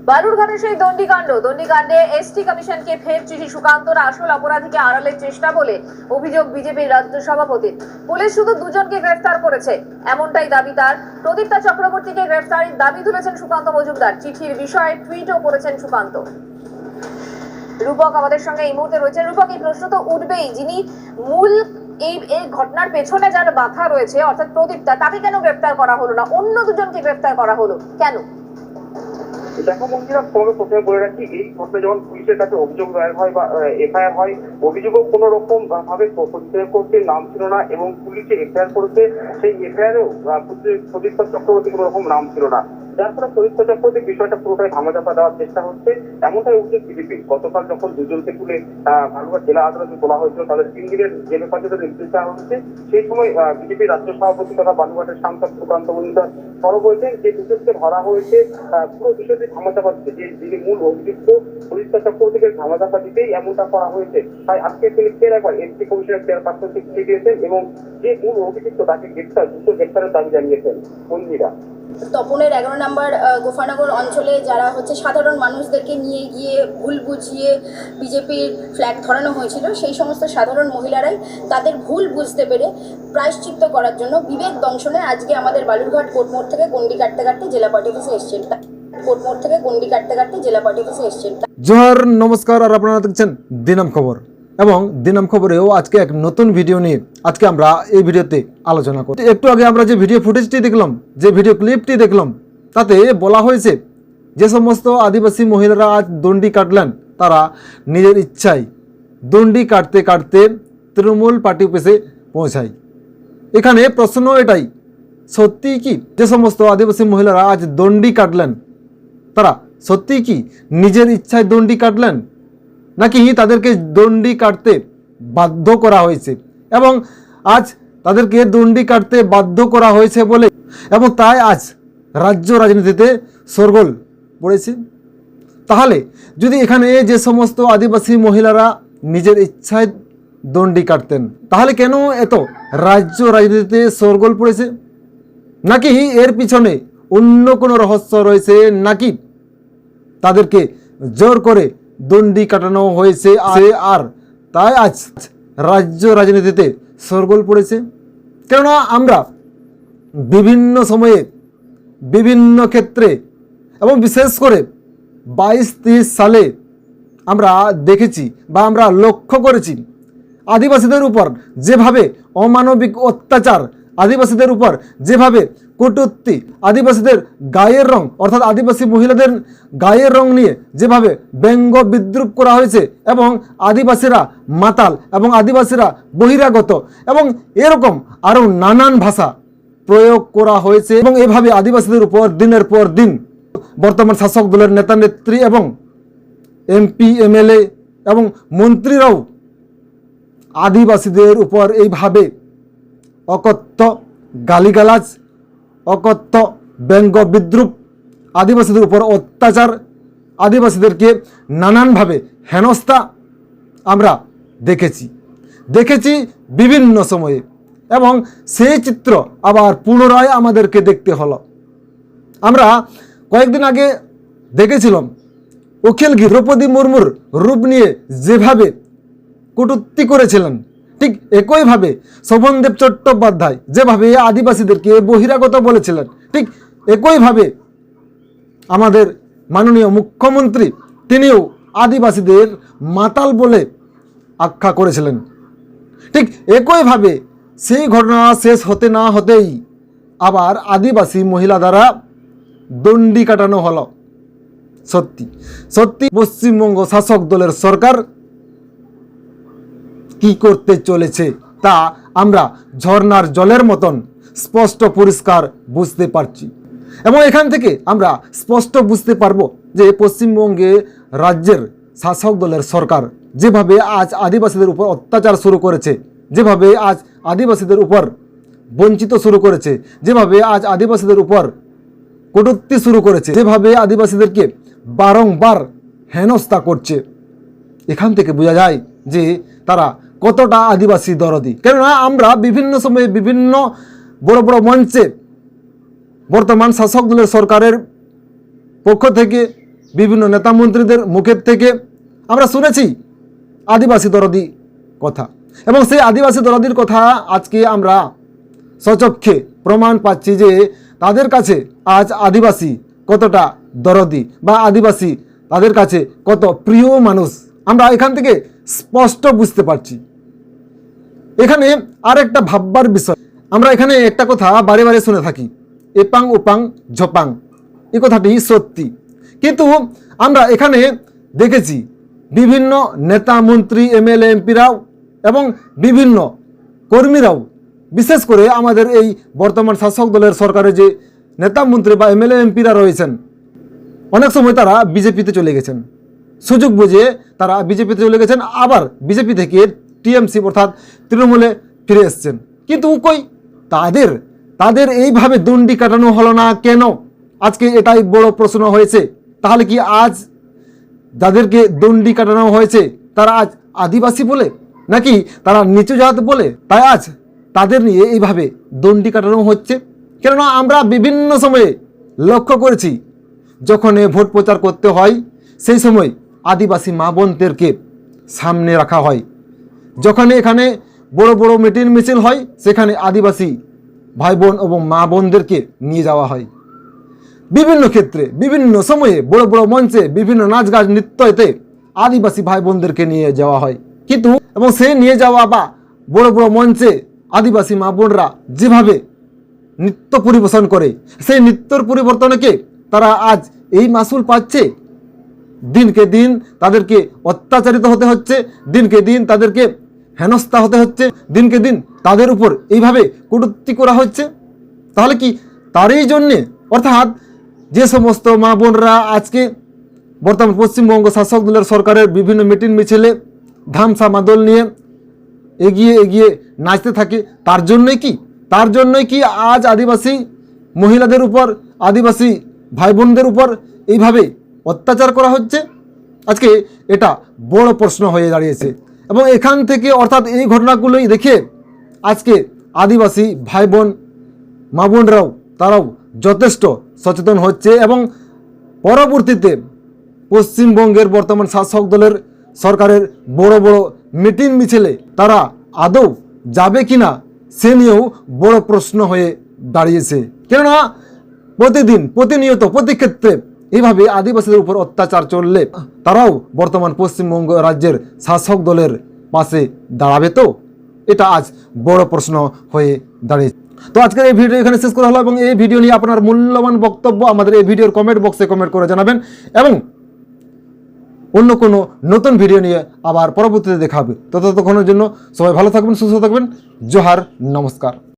বালুরঘাটের সেই দণ্ডিকাণ্ডে এসটি কমিশনকে ফের চিঠি সুকান্তর আসল অপরাধীকে আড়ালের চেষ্টা বলে অভিযোগ বিজেপির রাজ্য সভাপতির। পুলিশ শুধু দুজনকে গ্রেফতার করেছে এমনটাই দাবি তার। প্রদীপ্তা চক্রবর্তীকে গ্রেফতারের দাবি তুলেছেন সুকান্ত মজুমদার। চিঠির বিষয়ে টুইটও করেছেন সুকান্ত। রূপক আমাদের সঙ্গে এই মুহূর্তে রয়েছে। রূপক, এই প্রশ্ন তো উঠবেই, যিনি মূল এই ঘটনার পেছনে যার বাধা রয়েছে অর্থাৎ প্রদীপ্তা, তাকে কেন গ্রেফতার করা হলো না, অন্য দুজনকে গ্রেফতার করা হলো কেন? দেখো মন্দিরা, তোমাকে প্রথমে বলে রাখি, এই ঘটনা যখন পুলিশের কাছে অভিযোগ দায়ের হয় বা এফআইআর হয়, অভিযোগও কোন রকম ভাবে পরিচয় করতে নাম ছিল না এবং পুলিশে এফআইআর করেছে, সেই এফআইআরেও প্রদীপ্তা চক্রবর্তী কোন রকম নাম ছিল না। যার ফলে প্রদীপ্তা চক্রবর্তীর বিষয়টা পুরোটাই ধামাচাপা দেওয়ার চেষ্টা হচ্ছে, এমনটাই উচিত বিজেপি। গতকাল যখন দুজনকে তুলে বালুরঘাট জেলা আদালতে তোলা হয়েছিল, তাদের 3 দিনের জেল হেফাজতের নির্দেশ দেওয়া হচ্ছে, সেই সময় বিজেপির রাজ্য সভাপতি তথা বালুরঘাটের সাংসদ সুকান্ত মজুমদার সরব হয়েছেন যে দুজনকে ধরা হয়েছে পুরো বিষয়টি ধামাচাপা দিতে, যে যিনি মূল অভিযুক্ত প্রদীপ্তা চক্রবর্তীকে ধামাচাপা দিতেই এমনটা করা হয়েছে। তাই আজকে তিনি ফের একবার এসটি কমিশনের চেয়ারপারসনকে চিঠি দিয়েছেন এবং যে মূল অভিযুক্ত তাকে গ্রেফতারের দাবি জানিয়েছেন। মন্দিরা, তপনের 11 নম্বর গোফানগর অঞ্চলে যারা সাধারণ মানুষদেরকে নিয়ে গিয়ে ভুল বুঝিয়ে বিজেপির ফ্ল্যাগ ধরানো হয়েছিল, সেই সমস্ত সাধারণ মহিলারাই তাদের ভুল বুঝতে পেরে প্রায়শ্চিত্ত করার জন্য বিবেক দংশনে আজকে আমাদের বালুরঘাট কোর্টমোড় থেকে গন্ডি কাটতে কাটতে জেলা পার্টি অফিসে এসছেন। জোহার, নমস্কার, আর আপনারা দেখছেন দিনাম খবর। এবং দিনাম খবরেও আজকে এক নতুন ভিডিও নিয়ে আজকে আমরা এই ভিডিওতে আলোচনা করি। একটু আগে আমরা যে ভিডিও ফুটেজটি দেখলাম, যে ভিডিও ক্লিপটি দেখলাম, তাতে বলা হয়েছে যে সমস্ত আদিবাসী মহিলারা আজ দণ্ডি কাটলেন, তারা নিজের ইচ্ছায় দণ্ডি কাটতে কাটতে তৃণমূল পার্টি অফিসে পৌঁছায়। এখানে প্রশ্ন এটাই, সত্যি কি যে সমস্ত আদিবাসী মহিলারা আজ দণ্ডি কাটলেন, তারা সত্যি কি নিজের ইচ্ছায় দণ্ডি কাটলেন, নাকি তাদেরকে দণ্ডি কাটতে বাধ্য করা হয়েছে? এবং আজ তাদেরকে দণ্ডি কাটতে বাধ্য করা হয়েছে বলে এবং তাই আজ রাজ্য রাজনীতিতে শোরগোল পড়েছে। তাহলে যদি এখানে যে সমস্ত আদিবাসী মহিলারা নিজের ইচ্ছায় দণ্ডি কাটতেন, তাহলে কেন এত রাজ্য রাজনীতিতে শোরগোল পড়েছে? নাকি এর পিছনে অন্য কোনো রহস্য রয়েছে, নাকি তাদেরকে জোর করে দণ্ডি কাটানো হয়েছে আর তাই আজ রাজ্য রাজনীতিতে শোরগোল পড়েছে? কেননা আমরা বিভিন্ন সময়ে বিভিন্ন ক্ষেত্রে এবং বিশেষ করে 22-23 সালে আমরা দেখেছি বা আমরা লক্ষ্য করেছি আদিবাসীদের উপর যেভাবে অমানবিক অত্যাচার, আদিবাসীদের উপর যেভাবে কটূক্তি, আদিবাসীদের গায়ের রং অর্থাৎ আদিবাসী মহিলাদের গায়ের রং নিয়ে যেভাবে ব্যঙ্গ বিদ্রুপ করা হয়েছে এবং আদিবাসীরা মাতাল এবং আদিবাসীরা বহিরাগত এবং এরকম আরও নানান ভাষা প্রয়োগ করা হয়েছে। এবং এভাবে আদিবাসীদের উপর দিনের পর দিন বর্তমান শাসক দলের নেতা নেত্রী এবং এমপি এমএলএ এবং মন্ত্রীরাও আদিবাসীদের উপর এইভাবে অকথ্য গালিগালাজ, অকথ্য ব্যঙ্গ বিদ্রুপ, আদিবাসীদের উপর অত্যাচার, আদিবাসীদেরকে নানানভাবে হেনস্থা আমরা দেখেছি বিভিন্ন সময়ে। এবং সেই চিত্র আবার পুনরায় আমাদেরকে দেখতে হলো। আমরা কয়েকদিন আগে দেখেছিলাম অখিলগিরি দ্রৌপদী মুর্মুর রূপ নিয়ে যেভাবে কটূক্তি করেছিলেন, ঠিক একইভাবে শোভনদেব চট্টোপাধ্যায় যেভাবে আদিবাসীদেরকে বহিরাগত বলেছিলেন, ঠিক একইভাবে আমাদের মাননীয় মুখ্যমন্ত্রী তিনিও আদিবাসীদের মাতাল বলে আখ্যা করেছিলেন। ঠিক একইভাবে সেই ঘটনা শেষ হতে না হতেই আবার আদিবাসী মহিলা দ্বারা দণ্ডি কাটানো হলো। সত্যি পশ্চিমবঙ্গ শাসক দলের সরকার কি করতে চলেছে তা আমরা ঝর্ণার জলের মতন স্পষ্ট পরিষ্কার বুঝতে পারছি। এবং এখান থেকে আমরা স্পষ্ট বুঝতে পারবো যে পশ্চিমবঙ্গে রাজ্যের শাসক দলের সরকার যেভাবে আজ আদিবাসীদের উপর অত্যাচার শুরু করেছে, যেভাবে আজ আদিবাসীদের উপর বঞ্চিত শুরু করেছে, যেভাবে আজ আদিবাসীদের উপর কটূক্তি শুরু করেছে, যেভাবে আদিবাসীদেরকে বারংবার হেনস্থা করছে, এখান থেকে বোঝা যায় যে তারা কতটা আদিবাসী দরদি। কেননা আমরা বিভিন্ন সময়ে বিভিন্ন বড় বড় মঞ্চে বর্তমান শাসক দলের সরকারের পক্ষ থেকে বিভিন্ন নেতা মন্ত্রীদের মুখের থেকে আমরা শুনেছি আদিবাসী দরদি কথা, এবং সেই আদিবাসী দরদির কথা আজকে আমরা সচক্ষে প্রমাণ পাচ্ছি যে তাদের কাছে আজ আদিবাসী কতটা দরদি বা আদিবাসী তাদের কাছে কত প্রিয় মানুষ আমরা এখান থেকে স্পষ্ট বুঝতে পারছি। এখানে আর একটা ভাববার বিষয়, আমরা এখানে একটা কথা বারে বারে শুনে থাকি, এপাং ওপাং ঝপাং, এই কথাটি সত্যি, কিন্তু আমরা এখানে দেখেছি বিভিন্ন নেতা মন্ত্রী এমএলএ এমপিরাও এবং বিভিন্ন কর্মীরাও, বিশেষ করে আমাদের এই বর্তমান শাসক দলের সরকারে যে নেতা মন্ত্রী বা এমএলএ এমপিরা রয়েছেন, অনেক সময় তারা বিজেপিতে চলে গেছেন, সুযোগ বুঝে তারা বিজেপিতে চলে গেছেন, আবার বিজেপি থেকে টিএমসি অর্থাৎ তৃণমূলে ফিরে এসছেন। কিন্তু কই তাদের এইভাবে দণ্ডি কাটানো হলো না কেন? আজকে এটাই বড় প্রশ্ন হয়েছে। তাহলে কি আজ যাদেরকে দণ্ডি কাটানো হয়েছে তারা আজ আদিবাসী বলে, নাকি তারা নিচু জাত বলে, তাই আজ তাদের নিয়ে এইভাবে দণ্ডি কাটানো হচ্ছে? কেননা আমরা বিভিন্ন সময়ে লক্ষ্য করেছি, যখন ভোট প্রচার করতে হয় সেই সময় আদিবাসী মা বোনদেরকে সামনে রাখা হয়, যখন এখানে বড় বড় মিটিং মিছিল হয় সেখানে আদিবাসী ভাই বোন এবং মা বোনদেরকে নিয়ে যাওয়া হয়। বিভিন্ন ক্ষেত্রে বিভিন্ন সময়ে বড় বড় মঞ্চে বিভিন্ন নাচ গাছ নৃত্যতে আদিবাসী ভাই বোনদেরকে নিয়ে যাওয়া হয়, কিন্তু এবং সে নিয়ে যাওয়া বা বড় বড় মঞ্চে আদিবাসী মা বোনরা যেভাবে নৃত্য পরিবেশন করে, সেই নৃত্যর পরিবর্তনকে তারা আজ এই মাসুল পাচ্ছে। দিনকে দিন তাদেরকে অত্যাচারিত হতে হচ্ছে, দিনকে দিন তাদেরকে হেনস্থা হতে হচ্ছে, দিনকে দিন তাদের উপর এইভাবে কটূক্তি করা হচ্ছে। তাহলে কি তারই জন্যে, অর্থাৎ যে সমস্ত মা বোনরা আজকে বর্তমান পশ্চিমবঙ্গ শাসক দলের সরকারের বিভিন্ন মিটিং মিছিলে ধামসা মাদল নিয়ে এগিয়ে এগিয়ে নাচতে থাকে, তার জন্যই কি আজ আদিবাসী মহিলাদের উপর, আদিবাসী ভাই বোনদের উপর এইভাবে অত্যাচার করা হচ্ছে? আজকে এটা বড় প্রশ্ন হয়ে দাঁড়িয়েছে, এবং এখান থেকে অর্থাৎ এই ঘটনাগুলোই দেখে আজকে আদিবাসী ভাই বোন মা বোনরাও তারাও যথেষ্ট সচেতন হচ্ছে, এবং পরবর্তীতে পশ্চিমবঙ্গের বর্তমান শাসক দলের সরকারের বড় বড় মিটিং মিছিলে তারা আদৌ যাবে কিনা সে নিয়েও বড় প্রশ্ন হয়ে দাঁড়িয়েছে। কেননা প্রতিনিয়ত প্রতি ক্ষেত্রে এইভাবে আদিবাসীদের উপর অত্যাচার চললে তারাও বর্তমান পশ্চিমবঙ্গ রাজ্যের শাসক দলের পাশে দাঁড়াবে তো? এটা আজ বড় প্রশ্ন হয়ে দাঁড়িয়েছে। তো আজকের এই ভিডিও এখানে শেষ করা হলো, এবং এই ভিডিও নিয়ে আপনার মূল্যবান বক্তব্য আমাদের এই ভিডিওর কমেন্ট বক্সে কমেন্ট করে জানাবেন, এবং অন্য কোনো নতুন ভিডিও নিয়ে আবার পরবর্তীতে দেখা হবে। ততক্ষণের জন্য সবাই ভালো থাকবেন, সুস্থ থাকবেন। জোহার, নমস্কার।